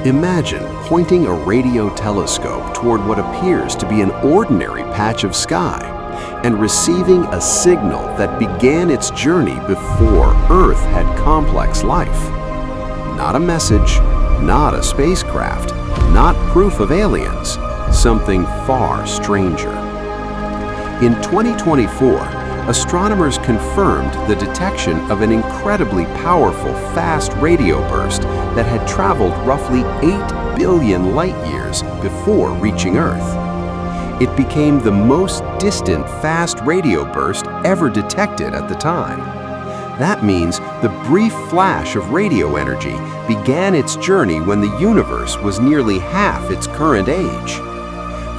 Imagine pointing a radio telescope toward what appears to be an ordinary patch of sky and receiving a signal that began its journey before Earth had complex life. Not a message, not a spacecraft, not proof of aliens, something far stranger. In 2024, astronomers confirmed the detection of an incredibly powerful fast radio burst that had traveled roughly 8 billion light-years before reaching Earth. It became the most distant fast radio burst ever detected at the time. That means the brief flash of radio energy began its journey when the universe was nearly half its current age.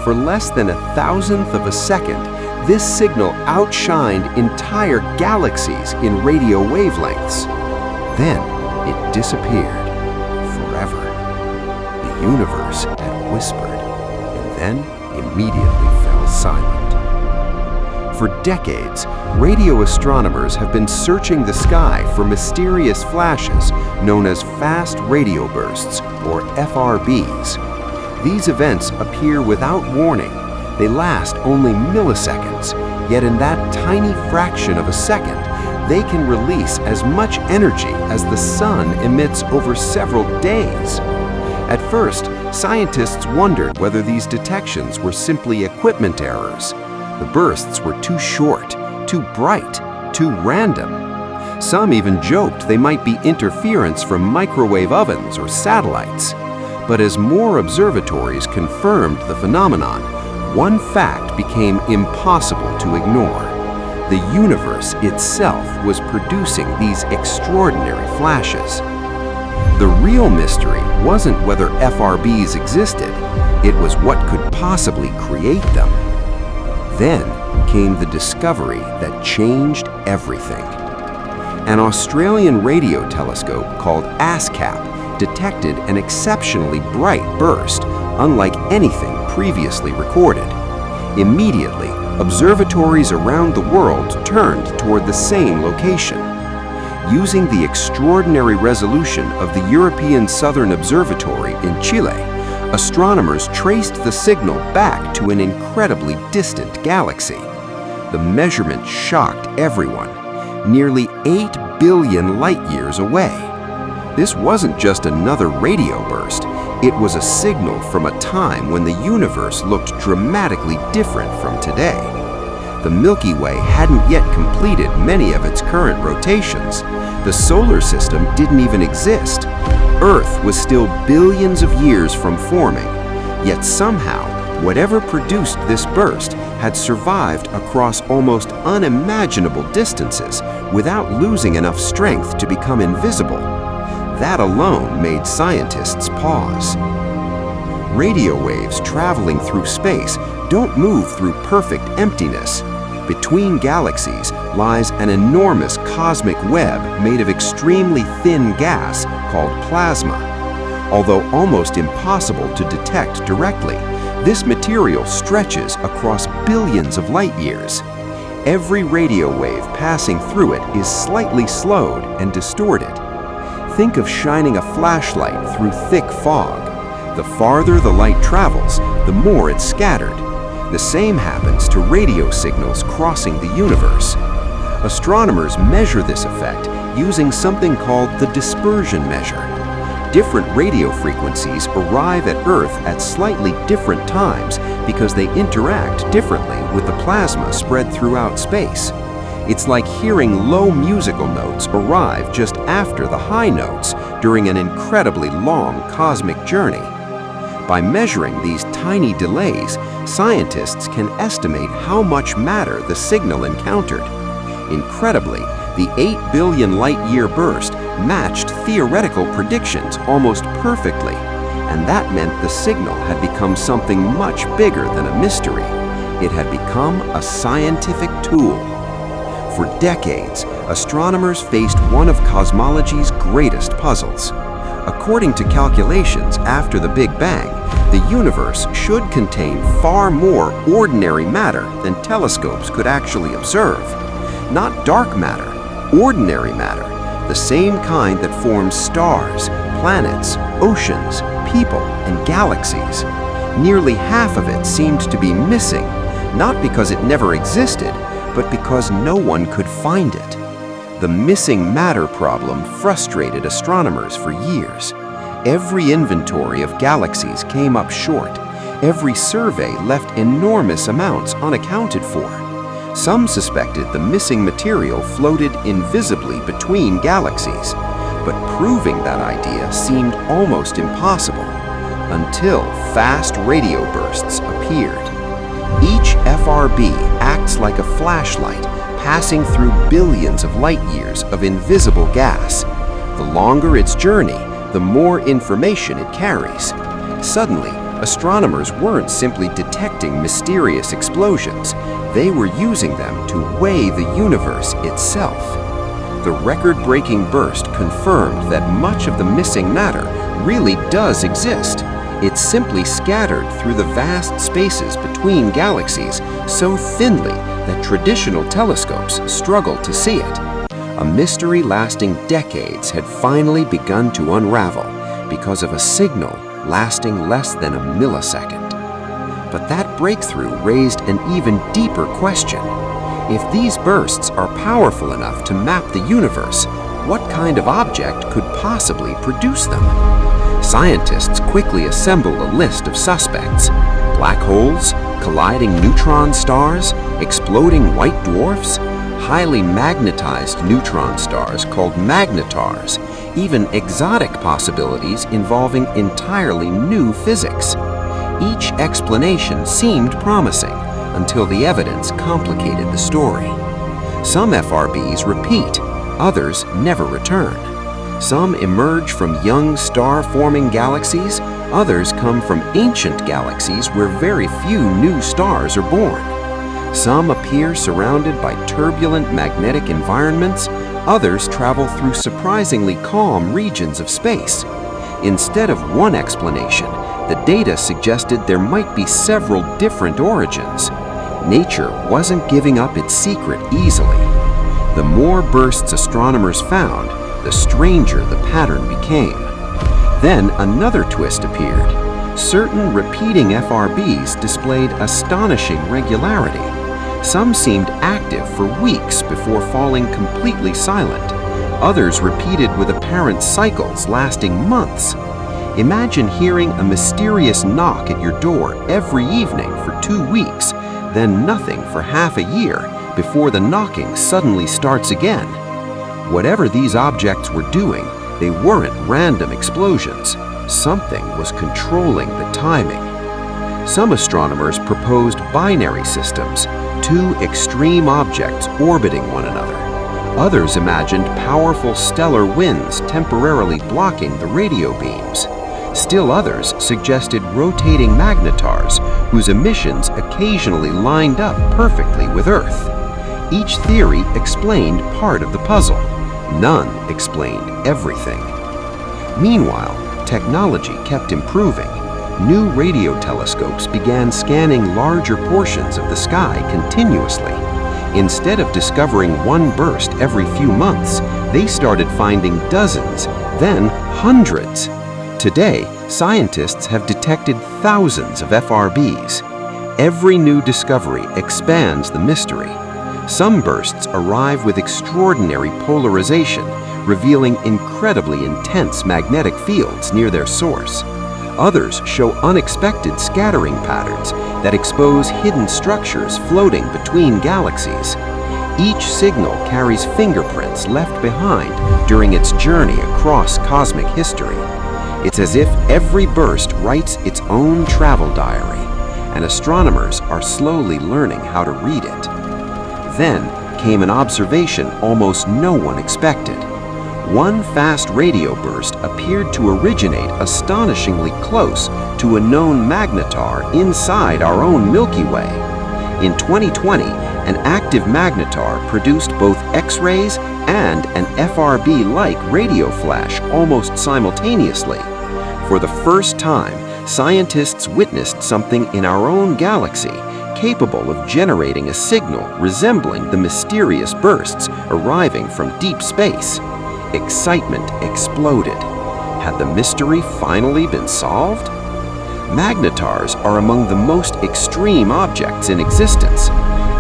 For less than 1,000th of a second, this signal outshined entire galaxies in radio wavelengths. Then it disappeared forever. The universe had whispered, and then immediately fell silent. For decades, radio astronomers have been searching the sky for mysterious flashes known as fast radio bursts, or FRBs. These events appear without warning. They last only milliseconds, yet in that tiny fraction of a second, they can release as much energy as the sun emits over several days. At first, scientists wondered whether these detections were simply equipment errors. The bursts were too short, too bright, too random. Some even joked they might be interference from microwave ovens or satellites. But as more observatories confirmed the phenomenon, one fact became impossible to ignore. The universe itself was producing these extraordinary flashes. The real mystery wasn't whether FRBs existed, it was what could possibly create them. Then came the discovery that changed everything. An Australian radio telescope called ASKAP detected an exceptionally bright burst, unlike anything previously recorded. Immediately, observatories around the world turned toward the same location. Using the extraordinary resolution of the European Southern Observatory in Chile, astronomers traced the signal back to an incredibly distant galaxy. The measurement shocked everyone, nearly 8 billion light-years away. This wasn't just another radio burst, it was a signal from a time when the universe looked dramatically different from today. The Milky Way hadn't yet completed many of its current rotations. The solar system didn't even exist. Earth was still billions of years from forming. Yet somehow, whatever produced this burst had survived across almost unimaginable distances without losing enough strength to become invisible. That alone made scientists pause. Radio waves traveling through space don't move through perfect emptiness. Between galaxies lies an enormous cosmic web made of extremely thin gas called plasma. Although almost impossible to detect directly, this material stretches across billions of light-years. Every radio wave passing through it is slightly slowed and distorted. Think of shining a flashlight through thick fog. The farther the light travels, the more it's scattered. The same happens to radio signals crossing the universe. Astronomers measure this effect using something called the dispersion measure. Different radio frequencies arrive at Earth at slightly different times because they interact differently with the plasma spread throughout space. It's like hearing low musical notes arrive just after the high notes during an incredibly long cosmic journey. By measuring these tiny delays, scientists can estimate how much matter the signal encountered. Incredibly, the 8 billion light-year burst matched theoretical predictions almost perfectly, and that meant the signal had become something much bigger than a mystery. It had become a scientific tool. For decades, astronomers faced one of cosmology's greatest puzzles. According to calculations after the Big Bang, the universe should contain far more ordinary matter than telescopes could actually observe. Not dark matter, ordinary matter, the same kind that forms stars, planets, oceans, people and galaxies. Nearly half of it seemed to be missing, not because it never existed, but because no one could find it. The missing matter problem frustrated astronomers for years. Every inventory of galaxies came up short. Every survey left enormous amounts unaccounted for. Some suspected the missing material floated invisibly between galaxies, but proving that idea seemed almost impossible until fast radio bursts appeared. Each FRB acts like a flashlight passing through billions of light years of invisible gas. The longer its journey, the more information it carries. Suddenly, astronomers weren't simply detecting mysterious explosions, they were using them to weigh the universe itself. The record-breaking burst confirmed that much of the missing matter really does exist. It's simply scattered through the vast spaces between galaxies so thinly that traditional telescopes struggle to see it. A mystery lasting decades had finally begun to unravel because of a signal lasting less than a millisecond. But that breakthrough raised an even deeper question. If these bursts are powerful enough to map the universe, what kind of object could possibly produce them? Scientists quickly assembled a list of suspects: black holes, colliding neutron stars, exploding white dwarfs, highly magnetized neutron stars called magnetars, even exotic possibilities involving entirely new physics. Each explanation seemed promising until the evidence complicated the story. Some FRBs repeat, others never return. Some emerge from young star-forming galaxies, others come from ancient galaxies where very few new stars are born. Some appear surrounded by turbulent magnetic environments, others travel through surprisingly calm regions of space. Instead of one explanation, the data suggested there might be several different origins. Nature wasn't giving up its secret easily. The more bursts astronomers found, the stranger the pattern became. Then another twist appeared. Certain repeating FRBs displayed astonishing regularity. Some seemed active for weeks before falling completely silent. Others repeated with apparent cycles lasting months. Imagine hearing a mysterious knock at your door every evening for 2 weeks, then nothing for half a year before the knocking suddenly starts again. Whatever these objects were doing, they weren't random explosions. Something was controlling the timing. Some astronomers proposed binary systems, two extreme objects orbiting one another. Others imagined powerful stellar winds temporarily blocking the radio beams. Still others suggested rotating magnetars whose emissions occasionally lined up perfectly with Earth. Each theory explained part of the puzzle. None explained everything. Meanwhile, technology kept improving. New radio telescopes began scanning larger portions of the sky continuously. Instead of discovering one burst every few months, they started finding dozens, then hundreds. Today, scientists have detected thousands of FRBs. Every new discovery expands the mystery. Some bursts arrive with extraordinary polarization, revealing incredibly intense magnetic fields near their source. Others show unexpected scattering patterns that expose hidden structures floating between galaxies. Each signal carries fingerprints left behind during its journey across cosmic history. It's as if every burst writes its own travel diary, and astronomers are slowly learning how to read it. Then came an observation almost no one expected. One fast radio burst appeared to originate astonishingly close to a known magnetar inside our own Milky Way. In 2020, an active magnetar produced both X-rays and an FRB-like radio flash almost simultaneously. For the first time, scientists witnessed something in our own galaxy capable of generating a signal resembling the mysterious bursts arriving from deep space. Excitement exploded. Had the mystery finally been solved? Magnetars are among the most extreme objects in existence.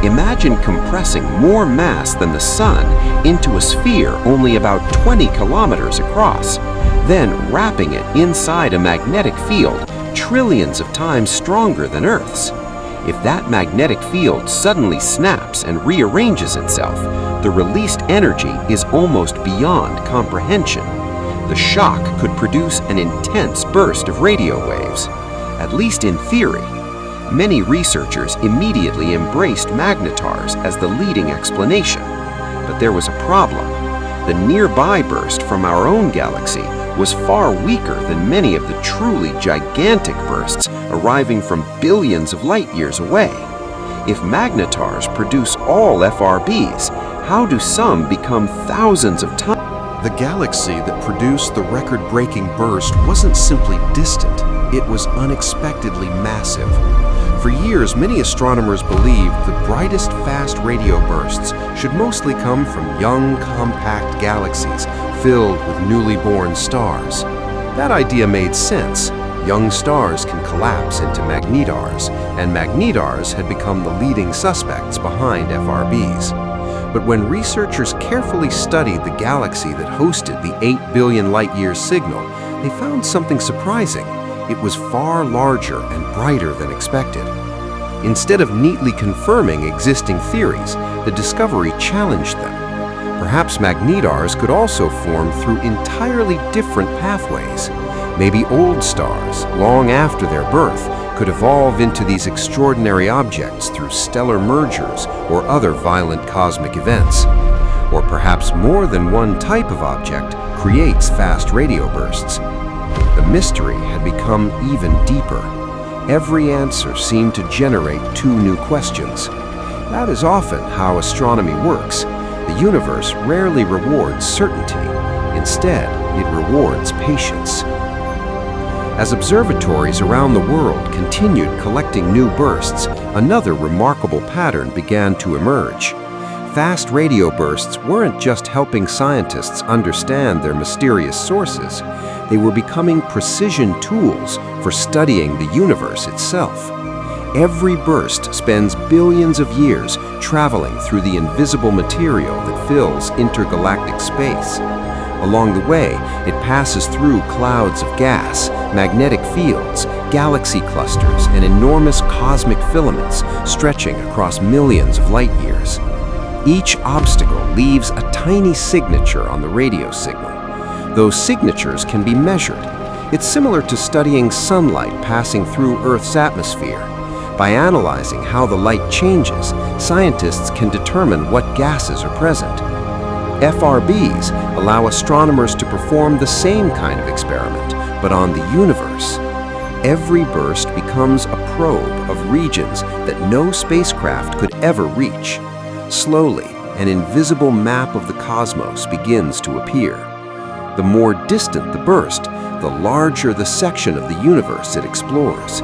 Imagine compressing more mass than the Sun into a sphere only about 20 kilometers across, then wrapping it inside a magnetic field trillions of times stronger than Earth's. If that magnetic field suddenly snaps and rearranges itself, the released energy is almost beyond comprehension. The shock could produce an intense burst of radio waves. At least in theory. Many researchers immediately embraced magnetars as the leading explanation. But there was a problem. The nearby burst from our own galaxy was far weaker than many of the truly gigantic bursts arriving from billions of light years away. If magnetars produce all FRBs, how do some become thousands of times? The galaxy that produced the record-breaking burst wasn't simply distant, it was unexpectedly massive. For years, many astronomers believed the brightest fast radio bursts should mostly come from young, compact galaxies filled with newly born stars. That idea made sense. Young stars can collapse into magnetars, and magnetars had become the leading suspects behind FRBs. But when researchers carefully studied the galaxy that hosted the 8 billion light-year signal, they found something surprising. It was far larger and brighter than expected. Instead of neatly confirming existing theories, the discovery challenged them. Perhaps magnetars could also form through entirely different pathways. Maybe old stars, long after their birth, could evolve into these extraordinary objects through stellar mergers or other violent cosmic events. Or perhaps more than one type of object creates fast radio bursts. The mystery had become even deeper. Every answer seemed to generate two new questions. That is often how astronomy works. The universe rarely rewards certainty. Instead, it rewards patience. As observatories around the world continued collecting new bursts, another remarkable pattern began to emerge. Fast radio bursts weren't just helping scientists understand their mysterious sources. They were becoming precision tools for studying the universe itself. Every burst spends billions of years traveling through the invisible material that fills intergalactic space. Along the way, it passes through clouds of gas, magnetic fields, galaxy clusters, and enormous cosmic filaments stretching across millions of light years. Each obstacle leaves a tiny signature on the radio signal. Those signatures can be measured. It's similar to studying sunlight passing through Earth's atmosphere. By analyzing how the light changes, scientists can determine what gases are present. FRBs allow astronomers to perform the same kind of experiment, but on the universe. Every burst becomes a probe of regions that no spacecraft could ever reach. Slowly, an invisible map of the cosmos begins to appear. The more distant the burst, the larger the section of the universe it explores.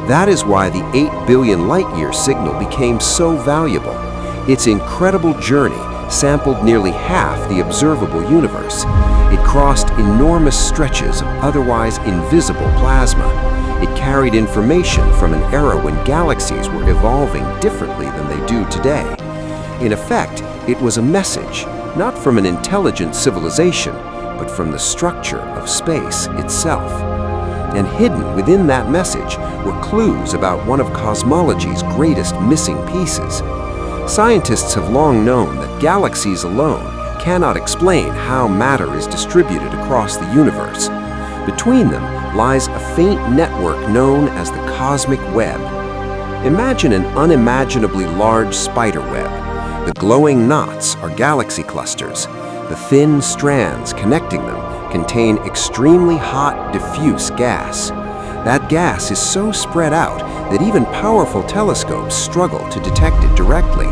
That is why the 8 billion light-year signal became so valuable. Its incredible journey sampled nearly half the observable universe. It crossed enormous stretches of otherwise invisible plasma. It carried information from an era when galaxies were evolving differently than they do today. In effect, it was a message, not from an intelligent civilization, but from the structure of space itself. And hidden within that message were clues about one of cosmology's greatest missing pieces. Scientists have long known that galaxies alone cannot explain how matter is distributed across the universe. Between them lies a faint network known as the cosmic web. Imagine an unimaginably large spider web. The glowing knots are galaxy clusters. The thin strands connecting them contain extremely hot, diffuse gas. That gas is so spread out that even powerful telescopes struggle to detect it directly.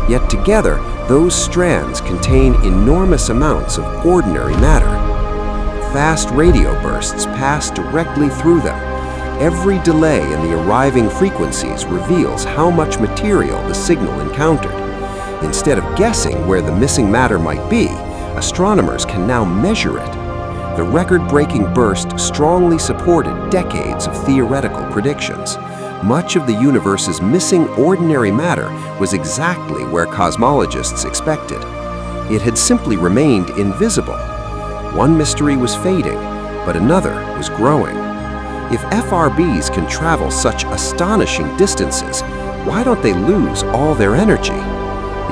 Yet together, those strands contain enormous amounts of ordinary matter. Fast radio bursts pass directly through them. Every delay in the arriving frequencies reveals how much material the signal encountered. Instead of guessing where the missing matter might be, astronomers can now measure it. The record-breaking burst strongly supported decades of theoretical predictions. Much of the universe's missing ordinary matter was exactly where cosmologists expected. It had simply remained invisible. One mystery was fading, but another was growing. If FRBs can travel such astonishing distances, why don't they lose all their energy?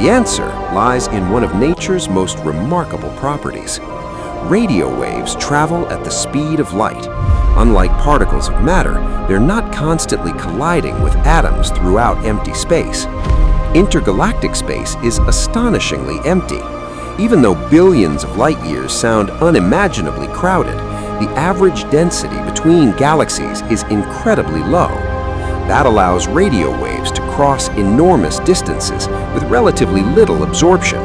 The answer lies in one of nature's most remarkable properties. Radio waves travel at the speed of light. Unlike particles of matter, they're not constantly colliding with atoms throughout empty space. Intergalactic space is astonishingly empty. Even though billions of light years sound unimaginably crowded, the average density between galaxies is incredibly low. That allows radio waves to cross enormous distances with relatively little absorption.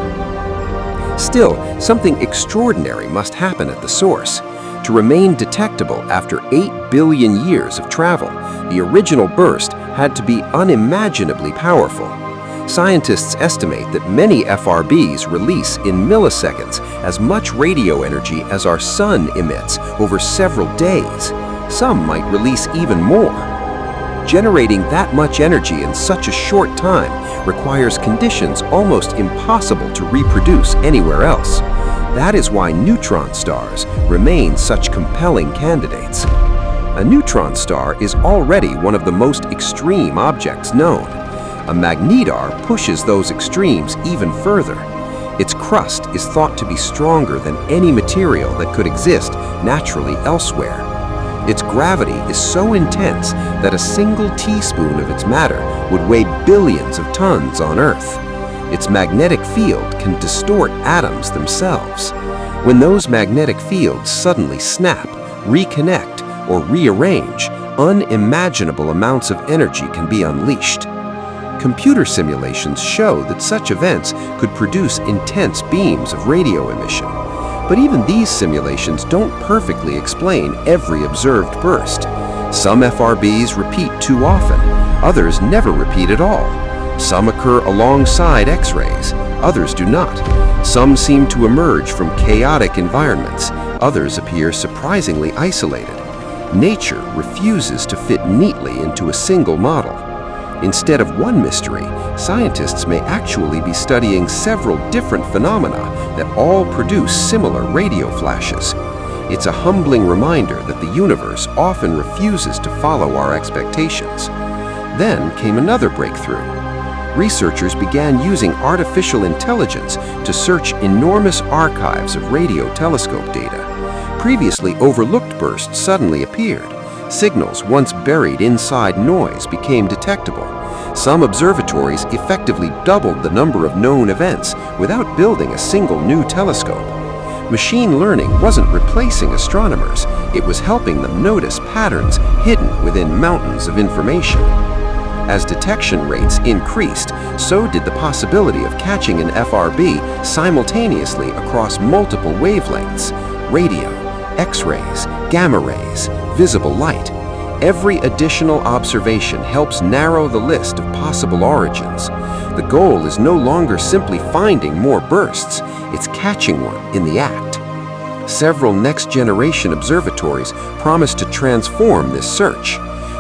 Still, something extraordinary must happen at the source. To remain detectable after 8 billion years of travel, the original burst had to be unimaginably powerful. Scientists estimate that many FRBs release in milliseconds as much radio energy as our sun emits over several days. Some might release even more. Generating that much energy in such a short time requires conditions almost impossible to reproduce anywhere else. That is why neutron stars remain such compelling candidates. A neutron star is already one of the most extreme objects known. A magnetar pushes those extremes even further. Its crust is thought to be stronger than any material that could exist naturally elsewhere. Its gravity is so intense that a single teaspoon of its matter would weigh billions of tons on Earth. Its magnetic field can distort atoms themselves. When those magnetic fields suddenly snap, reconnect, or rearrange, unimaginable amounts of energy can be unleashed. Computer simulations show that such events could produce intense beams of radio emission. But even these simulations don't perfectly explain every observed burst. Some FRBs repeat too often, others never repeat at all. Some occur alongside X-rays, others do not. Some seem to emerge from chaotic environments, others appear surprisingly isolated. Nature refuses to fit neatly into a single model. Instead of one mystery, scientists may actually be studying several different phenomena that all produce similar radio flashes. It's a humbling reminder that the universe often refuses to follow our expectations. Then came another breakthrough. Researchers began using artificial intelligence to search enormous archives of radio telescope data. Previously overlooked bursts suddenly appeared. Signals once buried inside noise became detectable. Some observatories effectively doubled the number of known events without building a single new telescope. Machine learning wasn't replacing astronomers, it was helping them notice patterns hidden within mountains of information. As detection rates increased, so did the possibility of catching an FRB simultaneously across multiple wavelengths: radio, X-rays, gamma rays, visible light. Every additional observation helps narrow the list of possible origins. The goal is no longer simply finding more bursts, it's catching one in the act. Several next-generation observatories promise to transform this search.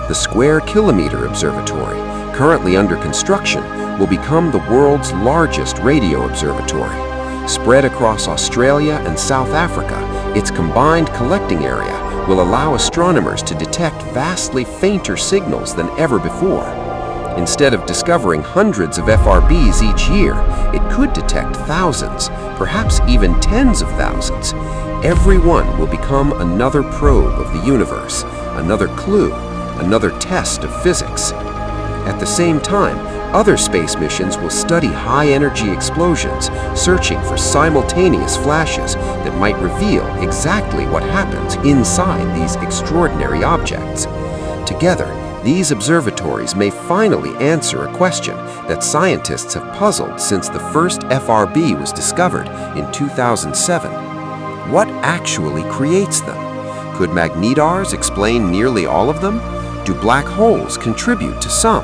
The Square Kilometre Observatory, currently under construction, will become the world's largest radio observatory. Spread across Australia and South Africa, its combined collecting area will allow astronomers to detect vastly fainter signals than ever before. Instead of discovering hundreds of FRBs each year, it could detect thousands, perhaps even tens of thousands. Every one will become another probe of the universe, another clue, another test of physics. At the same time, other space missions will study high-energy explosions, searching for simultaneous flashes that might reveal exactly what happens inside these extraordinary objects. Together, these observatories may finally answer a question that scientists have puzzled since the first FRB was discovered in 2007. What actually creates them? Could magnetars explain nearly all of them? Do black holes contribute to some?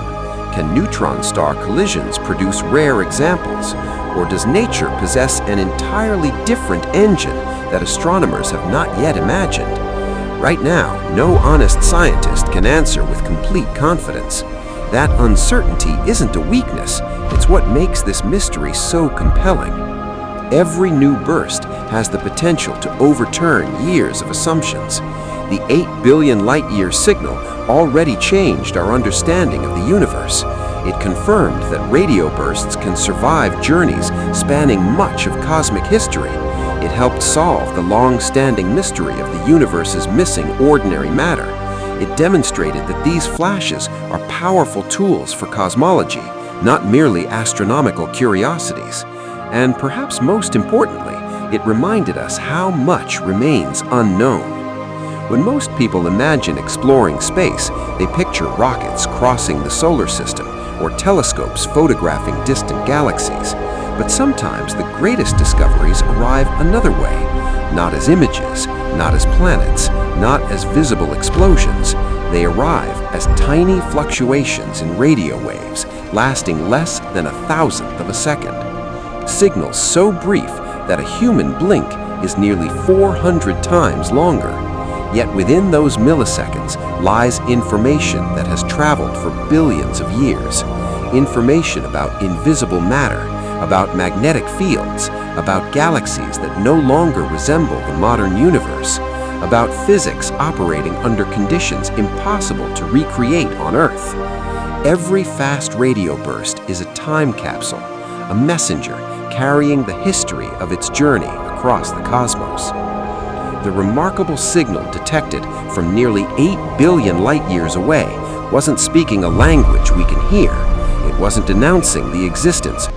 Can neutron star collisions produce rare examples? Or does nature possess an entirely different engine that astronomers have not yet imagined. Right now, no honest scientist can answer with complete confidence. That uncertainty isn't a weakness, it's what makes this mystery so compelling. Every new burst has the potential to overturn years of assumptions. The 8 billion light-year signal already changed our understanding of the universe. It confirmed that radio bursts can survive journeys spanning much of cosmic history. It helped solve the long-standing mystery of the universe's missing ordinary matter. It demonstrated that these flashes are powerful tools for cosmology, not merely astronomical curiosities. And perhaps most importantly, it reminded us how much remains unknown. When most people imagine exploring space, they picture rockets crossing the solar system or telescopes photographing distant galaxies. But sometimes the greatest discoveries arrive another way, not as images, not as planets, not as visible explosions. They arrive as tiny fluctuations in radio waves, lasting less than 1,000th of a second. Signals so brief that a human blink is nearly 400 times longer. Yet within those milliseconds lies information that has traveled for billions of years. Information about invisible matter, about magnetic fields, about galaxies that no longer resemble the modern universe, about physics operating under conditions impossible to recreate on Earth. Every fast radio burst is a time capsule, a messenger carrying the history of its journey across the cosmos. The remarkable signal detected from nearly 8 billion light-years away wasn't speaking a language we can hear. It wasn't announcing the existence